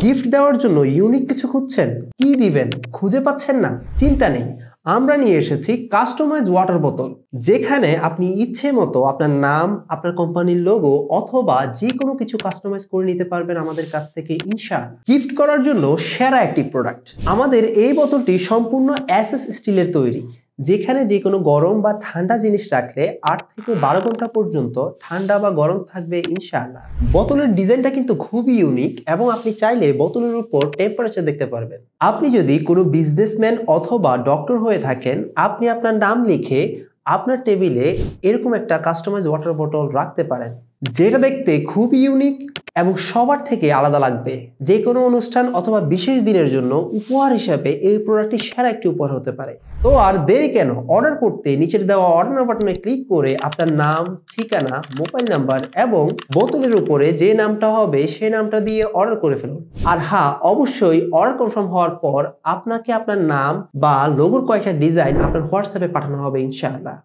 Gift দেওয়ার জন্য unique কিছু খুঁজছেন? কি দিবেন খুঁজে পাচ্ছেন না? চিন্তা নেই, আমরা নিয়ে এসেছি কাস্টমাইজ ওয়াটার বোতল, যেখানে আপনি ইচ্ছে মতো আপনার নাম, আপনার কোম্পানির লোগো অথবা যে কোনো কিছু কাস্টমাইজ করে নিতে পারবেন আমাদের কাছ থেকে ইনশাআল্লাহ। গিফট করার জন্য সেরা একটি প্রোডাক্ট। আমাদের এই বোতলটি সম্পূর্ণ এসএস স্টিলের তৈরি, যেখানে যে কোনো গরম বা ঠান্ডা জিনিস রাখলে 8 থেকে 12 ঘন্টা পর্যন্ত ঠান্ডা বা গরম থাকবে ইনশাআল্লাহ। বোতলের ডিজাইনটা কিন্তু খুবই ইউনিক এবং আপনি চাইলে বোতলের উপর টেম্পারেচার দেখতে পারবেন। আপনি যদি কোনো বিজনেসম্যান অথবা ডক্টর হয়ে থাকেন, আপনি আপনার নাম লিখে আপনার টেবিলে এরকম একটা কাস্টমাইজ ওয়াটার বোতল রাখতে পারেন, যেটা দেখতে খুবই ইউনিক এবং সবার থেকে আলাদা লাগবে। যে কোনো অনুষ্ঠান অথবা বিশেষ দিনের জন্য উপহার হিসাবে এই প্রোডাক্টটি সেরা একটি উপহার হতে পারে। তো আর দেরি কেন, অর্ডার করতে নিচের দেওয়া অর্ডার বাটনে ক্লিক করে আপনার নাম, ঠিকানা, মোবাইল নাম্বার এবং বোতলের উপরে যে নামটা হবে সেই নামটা দিয়ে অর্ডার করে ফেলুন। আর হ্যাঁ, অবশ্যই অর্ডার কনফার্ম হওয়ার পর আপনাকে আপনার নাম বা লোগোর কয়েকটা ডিজাইন আপনার হোয়াটসঅ্যাপে পাঠানো হবে ইনশাআল্লাহ।